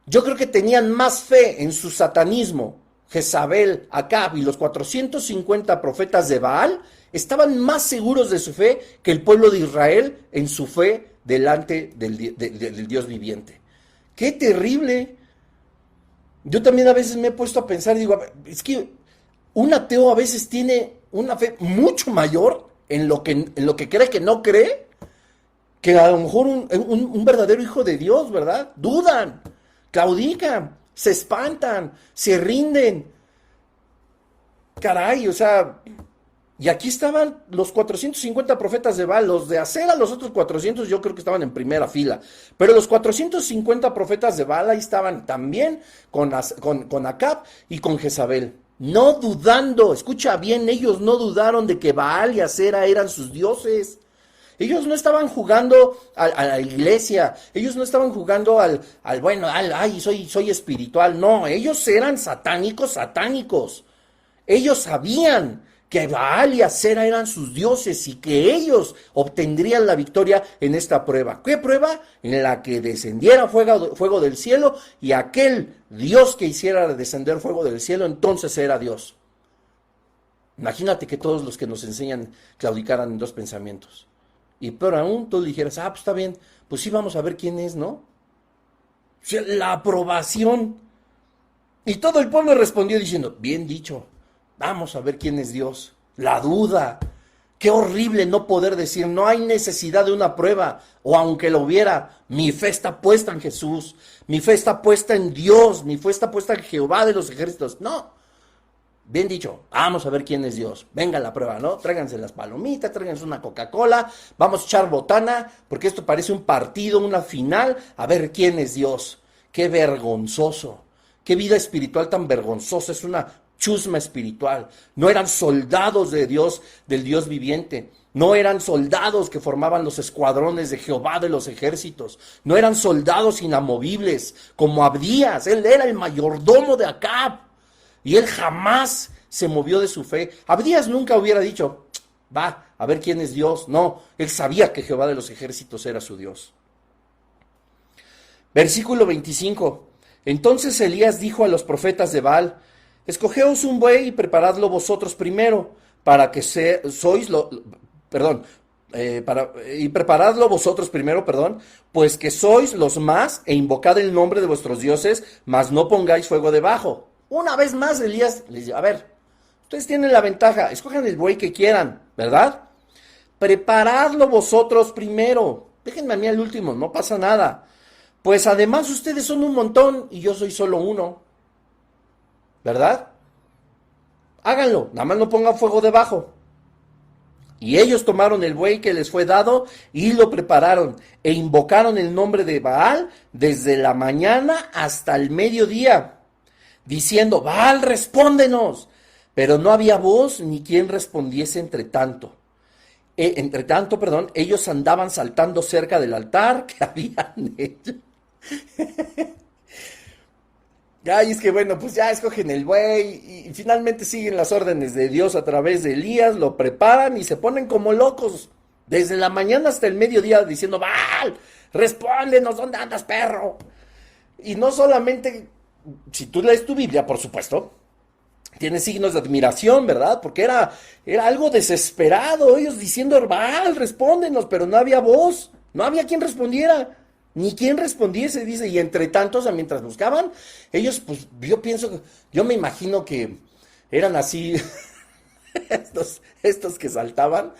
[SPEAKER 1] yo creo que tenían más fe en su satanismo. Jezabel, Acab y los 450 profetas de Baal estaban más seguros de su fe que el pueblo de Israel en su fe delante del Dios viviente. ¡Qué terrible! Yo también a veces me he puesto a pensar, digo, es que un ateo a veces tiene una fe mucho mayor en lo que cree que no cree, que a lo mejor un verdadero hijo de Dios, ¿verdad? Dudan, claudican, se espantan, se rinden. Caray, o sea, y aquí estaban los 450 profetas de Baal, los de Acera, los otros 400 yo creo que estaban en primera fila, pero los 450 profetas de Baal ahí estaban también con Acab y con Jezabel, no dudando, escucha bien, ellos no dudaron de que Baal y Acera eran sus dioses. Ellos no estaban jugando a la iglesia, ellos no estaban jugando ay, soy espiritual, no, ellos eran satánicos. Ellos sabían que Baal y Acera eran sus dioses y que ellos obtendrían la victoria en esta prueba. ¿Qué prueba? En la que descendiera fuego del cielo y aquel Dios que hiciera descender fuego del cielo, entonces era Dios. Imagínate que todos los que nos enseñan claudicaran en dos pensamientos. Y peor aún, tú dijeras, pues está bien, pues sí vamos a ver quién es, ¿no? O sea, la aprobación. Y todo el pueblo respondió diciendo, bien dicho, vamos a ver quién es Dios. La duda. Qué horrible no poder decir, no hay necesidad de una prueba, o aunque lo hubiera, mi fe está puesta en Jesús, mi fe está puesta en Dios, mi fe está puesta en Jehová de los ejércitos. No. Bien dicho, vamos a ver quién es Dios. Venga la prueba, ¿no? Tráiganse las palomitas, tráiganse una Coca-Cola, vamos a echar botana, porque esto parece un partido, una final, a ver quién es Dios. Qué vergonzoso, qué vida espiritual tan vergonzosa, es una chusma espiritual. No eran soldados de Dios, del Dios viviente. No eran soldados que formaban los escuadrones de Jehová de los ejércitos. No eran soldados inamovibles, como Abdías. Él era el mayordomo de Acab. Y él jamás se movió de su fe. Abdías nunca hubiera dicho, va, a ver quién es Dios. No, él sabía que Jehová de los ejércitos era su Dios. Versículo 25. Entonces Elías dijo a los profetas de Baal, escogeos un buey y preparadlo vosotros primero, y preparadlo vosotros primero, pues que sois los más, e invocad el nombre de vuestros dioses, mas no pongáis fuego debajo. Una vez más Elías les dice, a ver, ustedes tienen la ventaja, escojan el buey que quieran, ¿verdad? Preparadlo vosotros primero, déjenme a mí al último, no pasa nada. Pues además ustedes son un montón y yo soy solo uno, ¿verdad? Háganlo, nada más no pongan fuego debajo. Y ellos tomaron el buey que les fue dado y lo prepararon e invocaron el nombre de Baal desde la mañana hasta el mediodía, diciendo, Baal, respóndenos. Pero no había voz ni quien respondiese entre tanto, ellos andaban saltando cerca del altar que habían hecho. Ay, es que bueno, pues ya escogen el buey y finalmente siguen las órdenes de Dios a través de Elías, lo preparan y se ponen como locos desde la mañana hasta el mediodía diciendo, Baal, respóndenos, ¿dónde andas, perro? Y no solamente, si tú lees tu Biblia, por supuesto, tiene signos de admiración, ¿verdad? Porque era algo desesperado, ellos diciendo, Baal, respóndenos, pero no había voz, no había quien respondiera. Ni quien respondiese, dice, y entre tanto, o sea, mientras buscaban, ellos, pues, yo me imagino que eran así, estos que saltaban,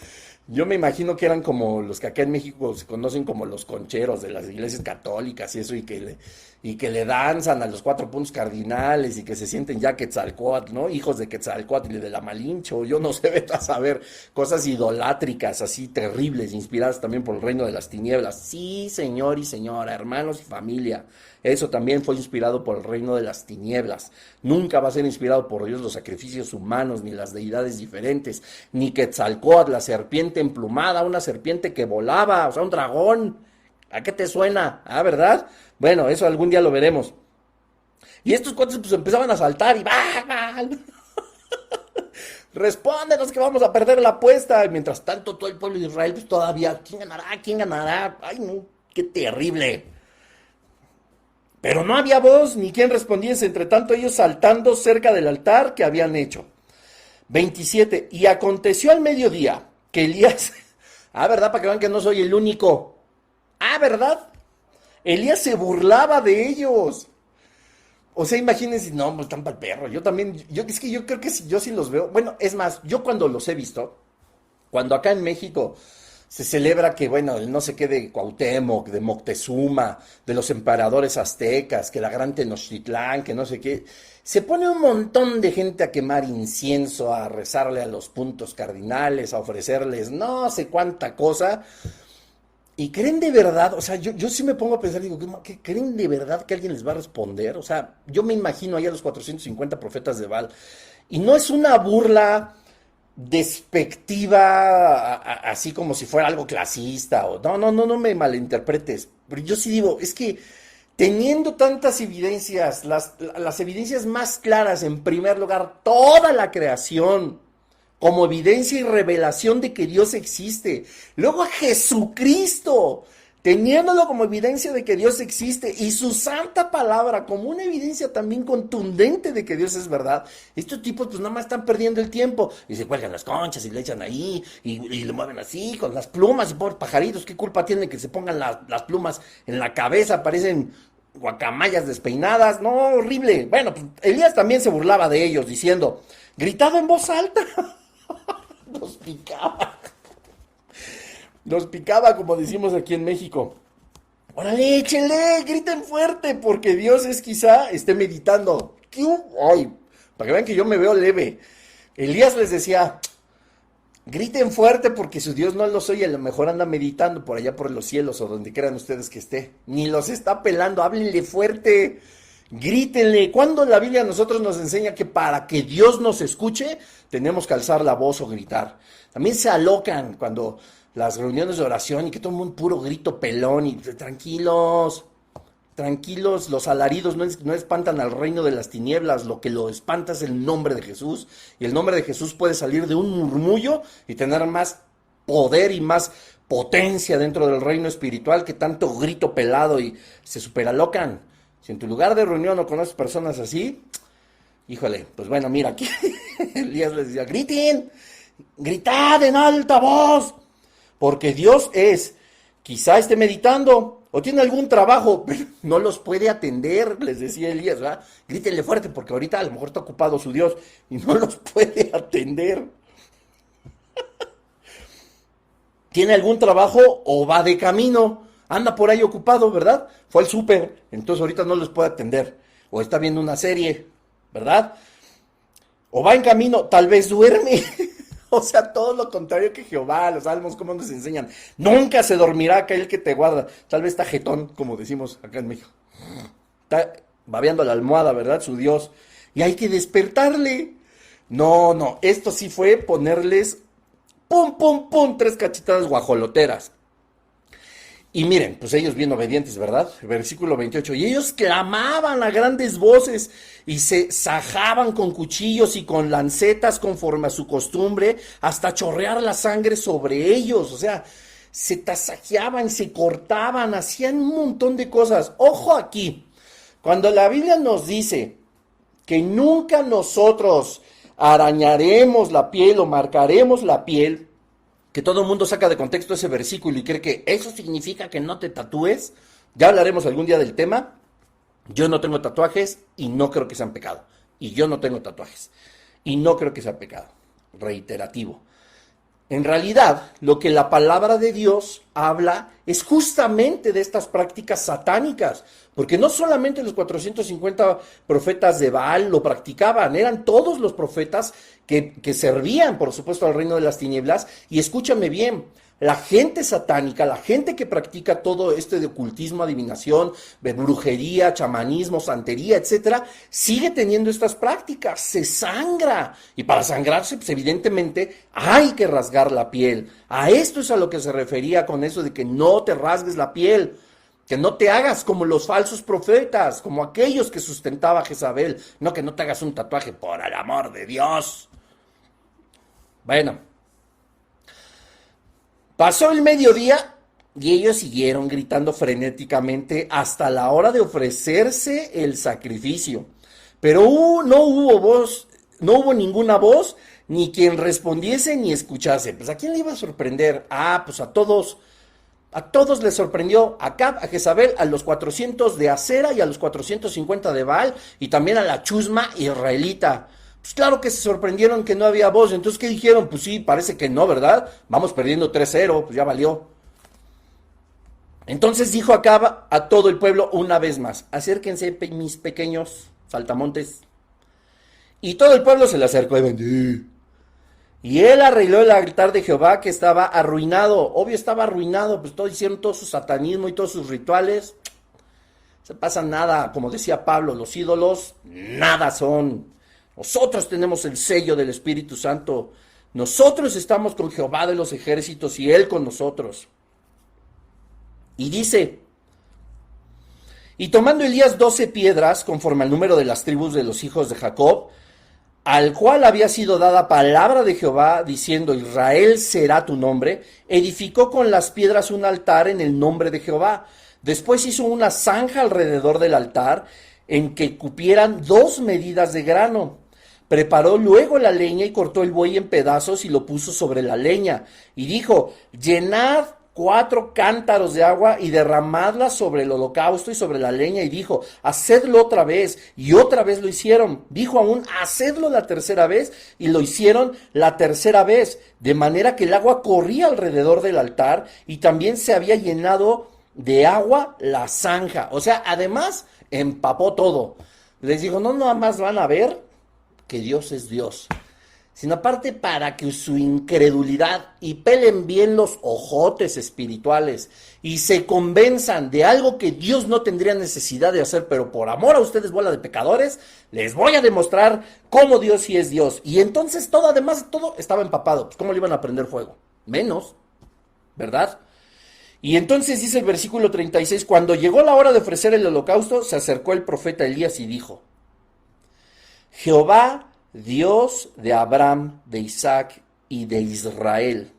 [SPEAKER 1] yo me imagino que eran como los que acá en México se conocen como los concheros de las iglesias católicas y eso, y que le danzan a los 4 puntos cardinales y que se sienten ya Quetzalcóatl, ¿no? Hijos de Quetzalcóatl y de la Malinche, yo no sé, vete a saber, cosas idolátricas así terribles, inspiradas también por el reino de las tinieblas. Sí, señor y señora, hermanos y familia, eso también fue inspirado por el reino de las tinieblas. Nunca va a ser inspirado por Dios los sacrificios humanos, ni las deidades diferentes, ni Quetzalcóatl, la serpiente emplumada, una serpiente que volaba, o sea, un dragón. ¿A qué te suena? Ah, ¿verdad? Bueno, eso algún día lo veremos. Y estos cuates pues empezaban a saltar y ¡bah! Respóndenos que vamos a perder la apuesta. Y mientras tanto todo el pueblo de Israel pues todavía, ¿quién ganará? ¿Quién ganará? Ay, no, qué terrible. Pero no había voz ni quien respondiese, entre tanto ellos saltando cerca del altar que habían hecho. 27. Y aconteció al mediodía que Elías, ¿verdad? Para que vean que no soy el único. ¿Verdad? Elías se burlaba de ellos. O sea, imagínense, no, pues están para el perro. Yo también, es que yo creo que yo sí los veo. Bueno, es más, yo cuando los he visto, cuando acá en México se celebra que, bueno, el no sé qué de Cuauhtémoc, de Moctezuma, de los emperadores aztecas, que la gran Tenochtitlán, que no sé qué, se pone un montón de gente a quemar incienso, a rezarle a los puntos cardinales, a ofrecerles no sé cuánta cosa, y creen de verdad, o sea, yo sí me pongo a pensar, digo, ¿qué creen de verdad que alguien les va a responder? O sea, yo me imagino ahí a los 450 profetas de Baal, y no es una burla despectiva, así como si fuera algo clasista, o no me malinterpretes, pero yo sí digo, es que teniendo tantas evidencias, las evidencias más claras, en primer lugar, toda la creación, como evidencia y revelación de que Dios existe, luego a Jesucristo, teniéndolo como evidencia de que Dios existe, y su santa palabra como una evidencia también contundente de que Dios es verdad, estos tipos pues nada más están perdiendo el tiempo, y se cuelgan las conchas y le echan ahí, y le mueven así, con las plumas, y pobres pajaritos, ¿qué culpa tienen que se pongan las plumas en la cabeza? Parecen guacamayas despeinadas, no, horrible. Bueno, pues Elías también se burlaba de ellos, diciendo, gritado en voz alta, los picaba. Nos picaba, como decimos aquí en México. Órale, échenle, griten fuerte, porque Dios quizá esté meditando. Ay, para que vean que yo me veo leve. Elías les decía, griten fuerte porque su Dios no los oye, a lo mejor anda meditando por allá por los cielos o donde quieran ustedes que esté. Ni los está pelando, háblenle fuerte, grítenle. Cuando la Biblia a nosotros nos enseña que para que Dios nos escuche, tenemos que alzar la voz o gritar. También se alocan cuando las reuniones de oración y que todo el mundo puro grito pelón y tranquilos, los alaridos no espantan al reino de las tinieblas, lo que lo espanta es el nombre de Jesús, y el nombre de Jesús puede salir de un murmullo y tener más poder y más potencia dentro del reino espiritual que tanto grito pelado, y se superalocan. Si en tu lugar de reunión no conoces personas así, híjole, pues bueno, mira, aquí Elías les decía, griten, gritad en alta voz, porque Dios quizá esté meditando o tiene algún trabajo, pero no los puede atender, les decía Elías, ¿verdad? Grítenle fuerte porque ahorita a lo mejor está ocupado su Dios y no los puede atender. ¿Tiene algún trabajo o va de camino? Anda por ahí ocupado, ¿verdad? Fue al súper, entonces ahorita no los puede atender. O está viendo una serie, ¿verdad? O va en camino, tal vez duerme. O sea, todo lo contrario que Jehová, los salmos, ¿cómo nos enseñan? Nunca se dormirá aquel que te guarda. Tal vez está jetón, como decimos acá en México. Está babeando la almohada, ¿verdad? Su Dios. Y hay que despertarle. No, esto sí fue ponerles, pum, pum, pum, 3 cachetadas guajoloteras. Y miren, pues ellos bien obedientes, ¿verdad? Versículo 28. Y ellos clamaban a grandes voces y se sajaban con cuchillos y con lancetas conforme a su costumbre hasta chorrear la sangre sobre ellos. O sea, se tasajeaban, se cortaban, hacían un montón de cosas. Ojo aquí, cuando la Biblia nos dice que nunca nosotros arañaremos la piel o marcaremos la piel, que todo el mundo saca de contexto ese versículo y cree que eso significa que no te tatúes. Ya hablaremos algún día del tema. Yo no tengo tatuajes y no creo que sean pecado. Y yo no tengo tatuajes y no creo que sea pecado. reiterativo. En realidad, lo que la palabra de Dios habla es justamente de estas prácticas satánicas, porque no solamente los 450 profetas de Baal lo practicaban, eran todos los profetas que servían, por supuesto, al reino de las tinieblas. Y escúchame bien, la gente satánica, la gente que practica todo este de ocultismo, adivinación, de brujería, chamanismo, santería, etcétera, sigue teniendo estas prácticas, se sangra. Y para sangrarse, pues evidentemente hay que rasgar la piel. A esto es a lo que se refería con eso de que no te rasgues la piel, que no te hagas como los falsos profetas, como aquellos que sustentaba Jezabel. No, que no te hagas un tatuaje, por el amor de Dios. Bueno, pasó el mediodía y ellos siguieron gritando frenéticamente hasta la hora de ofrecerse el sacrificio. Pero no hubo voz, no hubo ninguna voz, ni quien respondiese ni escuchase. Pues ¿a quién le iba a sorprender? Pues a todos les sorprendió. A Acab, a Jezabel, a los 400 de Acera y a los 450 de Baal, y también a la chusma israelita. Pues claro que se sorprendieron que no había voz. Entonces, ¿qué dijeron? Pues sí, parece que no, ¿verdad? Vamos perdiendo 3-0, pues ya valió. Entonces dijo Acab a todo el pueblo una vez más: acérquense, mis pequeños saltamontes. Y todo el pueblo se le acercó y bendijo. Y él arregló el altar de Jehová, que estaba arruinado. Obvio estaba arruinado, pues hicieron todo su satanismo y todos sus rituales. No se pasa nada, como decía Pablo, los ídolos nada son. Nosotros tenemos el sello del Espíritu Santo. Nosotros estamos con Jehová de los ejércitos y Él con nosotros. Y dice: y tomando Elías 12 piedras, conforme al número de las tribus de los hijos de Jacob, al cual había sido dada palabra de Jehová, diciendo: Israel será tu nombre, edificó con las piedras un altar en el nombre de Jehová. Después hizo una zanja alrededor del altar, en que cupieran 2 medidas de grano. Preparó luego la leña y cortó el buey en pedazos y lo puso sobre la leña. Y dijo: llenad 4 cántaros de agua y derramadla sobre el holocausto y sobre la leña. Y dijo: hacedlo otra vez. Y otra vez lo hicieron. Dijo aún: hacedlo la tercera vez. Y lo hicieron la tercera vez. De manera que el agua corría alrededor del altar, y también se había llenado de agua la zanja. O sea, además empapó todo. Les dijo: no nada más van a ver que Dios es Dios, sino aparte para que su incredulidad, y pelen bien los ojotes espirituales y se convenzan de algo que Dios no tendría necesidad de hacer, pero por amor a ustedes, bola de pecadores, les voy a demostrar cómo Dios sí es Dios. Y entonces todo, además todo estaba empapado. Pues ¿cómo le iban a prender fuego? Menos, ¿verdad? Y entonces dice el versículo 36, cuando llegó la hora de ofrecer el holocausto, se acercó el profeta Elías y dijo: Jehová, Dios de Abraham, de Isaac y de Israel,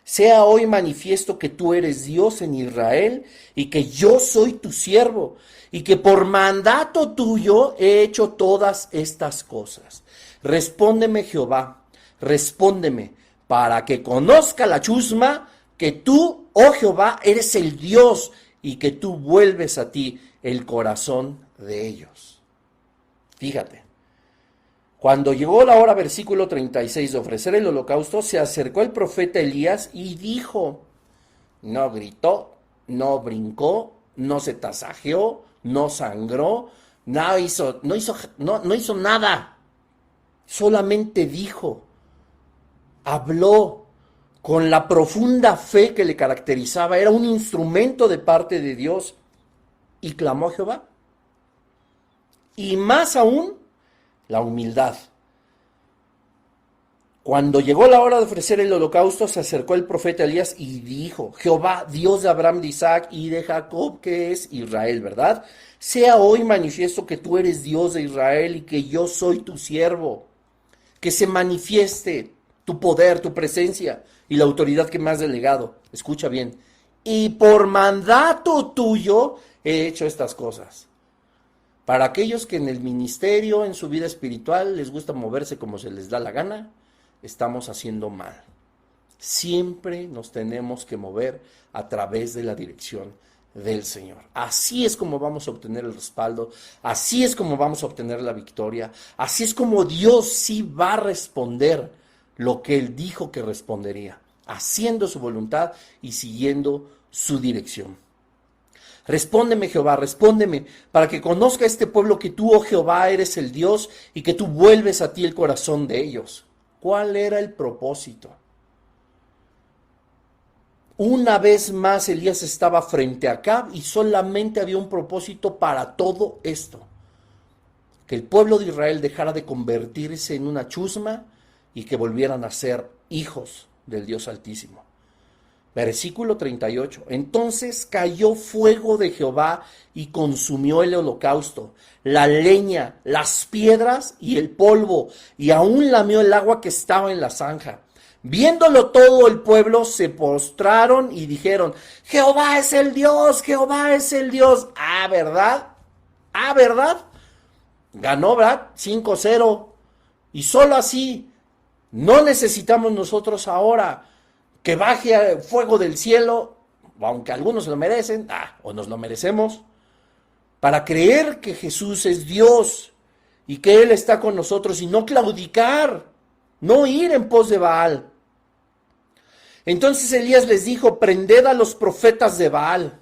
[SPEAKER 1] sea hoy manifiesto que tú eres Dios en Israel y que yo soy tu siervo y que por mandato tuyo he hecho todas estas cosas. Respóndeme, Jehová, respóndeme, para que conozca la chusma que tú, oh Jehová, eres el Dios y que tú vuelves a ti el corazón de ellos. Fíjate. Cuando llegó la hora, versículo 36, de ofrecer el holocausto, se acercó el profeta Elías y dijo: no gritó, no brincó, no se tasajeó, no sangró, no hizo nada. Solamente dijo, habló con la profunda fe que le caracterizaba. Era un instrumento de parte de Dios y clamó a Jehová. Y más aún, la humildad. Cuando llegó la hora de ofrecer el holocausto, se acercó el profeta Elías y dijo: Jehová, Dios de Abraham, de Isaac y de Jacob, que es Israel, ¿verdad? Sea hoy manifiesto que tú eres Dios de Israel y que yo soy tu siervo. Que se manifieste tu poder, tu presencia y la autoridad que me has delegado. Escucha bien. Y por mandato tuyo he hecho estas cosas. Para aquellos que en el ministerio, en su vida espiritual, les gusta moverse como se les da la gana, estamos haciendo mal. Siempre nos tenemos que mover a través de la dirección del Señor. Así es como vamos a obtener el respaldo, así es como vamos a obtener la victoria, así es como Dios sí va a responder lo que él dijo que respondería, haciendo su voluntad y siguiendo su dirección. Respóndeme, Jehová, respóndeme, para que conozca este pueblo que tú, oh Jehová, eres el Dios y que tú vuelves a ti el corazón de ellos. ¿Cuál era el propósito? Una vez más Elías estaba frente a Acab y solamente había un propósito para todo esto: que el pueblo de Israel dejara de convertirse en una chusma y que volvieran a ser hijos del Dios Altísimo. Versículo 38. Entonces cayó fuego de Jehová y consumió el holocausto, la leña, las piedras y el polvo, y aún lamió el agua que estaba en la zanja. Viéndolo todo el pueblo se postraron y dijeron: Jehová es el Dios, Jehová es el Dios. Ah, ¿verdad? Ah, ¿verdad? Ganó, ¿verdad? 5-0. Y solo así. No necesitamos nosotros ahora que baje fuego del cielo, aunque algunos lo merecen, o nos lo merecemos, para creer que Jesús es Dios y que Él está con nosotros y no claudicar, no ir en pos de Baal. Entonces Elías les dijo: prended a los profetas de Baal.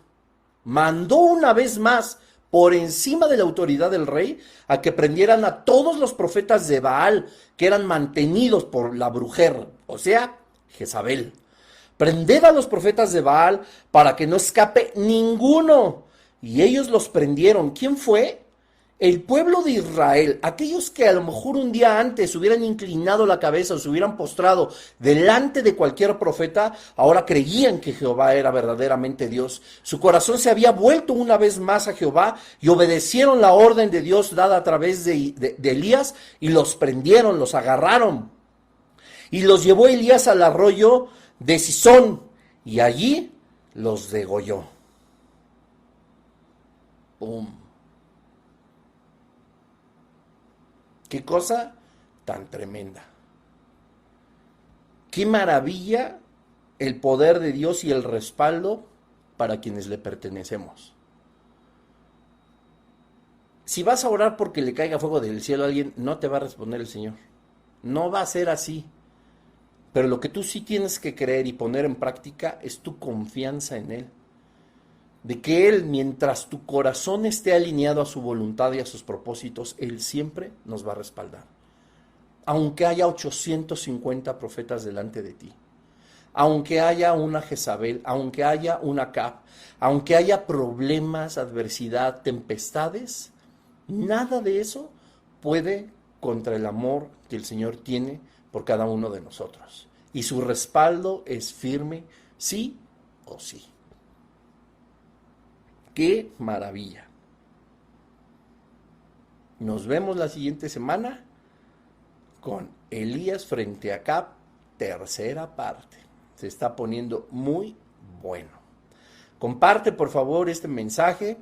[SPEAKER 1] Mandó una vez más, por encima de la autoridad del rey, a que prendieran a todos los profetas de Baal que eran mantenidos por la brujer, o sea, Jezabel. Prended a los profetas de Baal para que no escape ninguno. Y ellos los prendieron. ¿Quién fue? El pueblo de Israel. Aquellos que a lo mejor un día antes hubieran inclinado la cabeza o se hubieran postrado delante de cualquier profeta, ahora creían que Jehová era verdaderamente Dios. Su corazón se había vuelto una vez más a Jehová y obedecieron la orden de Dios dada a través de Elías y los prendieron, los agarraron. Y los llevó Elías al arroyo de Cisón y allí los degolló. ¡Pum! ¡Qué cosa tan tremenda! ¡Qué maravilla el poder de Dios y el respaldo para quienes le pertenecemos! Si vas a orar porque le caiga fuego del cielo a alguien, no te va a responder el Señor. No va a ser así. Pero lo que tú sí tienes que creer y poner en práctica es tu confianza en Él. De que Él, mientras tu corazón esté alineado a su voluntad y a sus propósitos, Él siempre nos va a respaldar. Aunque haya 850 profetas delante de ti, aunque haya una Jezabel, aunque haya una Acab, aunque haya problemas, adversidad, tempestades, nada de eso puede contra el amor que el Señor tiene por cada uno de nosotros. Y su respaldo es firme, sí o sí. ¡Qué maravilla! Nos vemos la siguiente semana con Elías frente a Acab, tercera parte. Se está poniendo muy bueno. Comparte, por favor, este mensaje,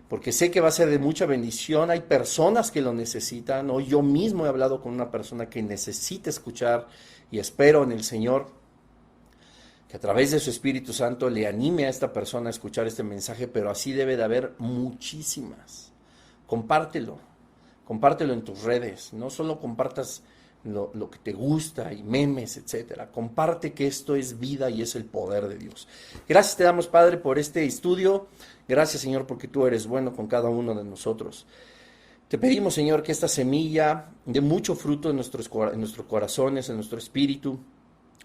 [SPEAKER 1] porque sé que va a ser de mucha bendición. Hay personas que lo necesitan. Hoy yo mismo he hablado con una persona que necesita escuchar y espero en el Señor que a través de su Espíritu Santo le anime a esta persona a escuchar este mensaje, pero así debe de haber muchísimas. Compártelo en tus redes. No solo compartas lo que te gusta y memes, etcétera. Comparte que esto es vida y es el poder de Dios. Gracias te damos, Padre, por este estudio. Gracias, Señor, porque tú eres bueno con cada uno de nosotros. Te pedimos, Señor, que esta semilla dé mucho fruto en nuestros corazones, en nuestro espíritu,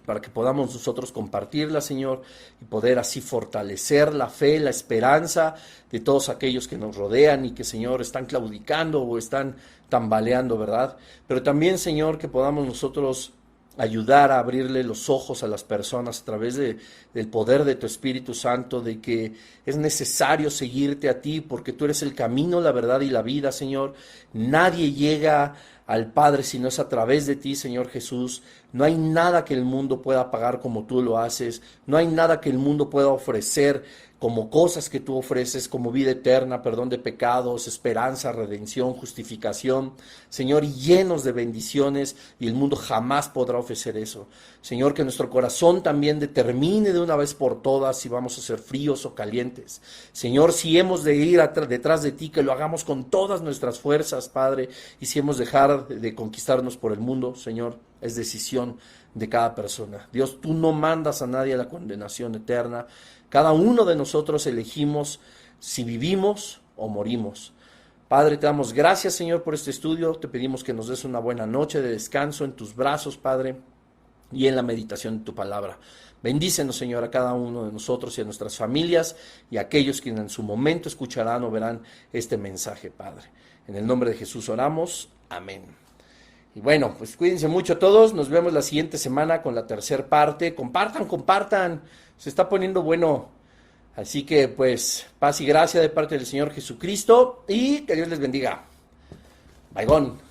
[SPEAKER 1] para que podamos nosotros compartirla, Señor, y poder así fortalecer la fe, la esperanza de todos aquellos que nos rodean y que, Señor, están claudicando o están tambaleando, ¿verdad? Pero también, Señor, que podamos nosotros ayudar a abrirle los ojos a las personas a través del poder de tu Espíritu Santo, de que es necesario seguirte a ti porque tú eres el camino, la verdad y la vida, Señor. Nadie llega al Padre si no es a través de ti, Señor Jesús. No hay nada que el mundo pueda pagar como tú lo haces. No hay nada que el mundo pueda ofrecer como cosas que tú ofreces, como vida eterna, perdón de pecados, esperanza, redención, justificación, Señor, y llenos de bendiciones, y el mundo jamás podrá ofrecer eso. Señor, que nuestro corazón también determine de una vez por todas si vamos a ser fríos o calientes. Señor, si hemos de ir detrás de ti, que lo hagamos con todas nuestras fuerzas, Padre, y si hemos de dejar de conquistarnos por el mundo, Señor, es decisión de cada persona. Dios, tú no mandas a nadie a la condenación eterna. Cada uno de nosotros elegimos si vivimos o morimos. Padre, te damos gracias, Señor, por este estudio. Te pedimos que nos des una buena noche de descanso en tus brazos, Padre, y en la meditación de tu palabra. Bendícenos, Señor, a cada uno de nosotros y a nuestras familias y a aquellos que en su momento escucharán o verán este mensaje, Padre. En el nombre de Jesús oramos. Amén. Y bueno, pues cuídense mucho todos. Nos vemos la siguiente semana con la tercera parte. Compartan. Se está poniendo bueno. Así que pues paz y gracia de parte del Señor Jesucristo y que Dios les bendiga. Baigón.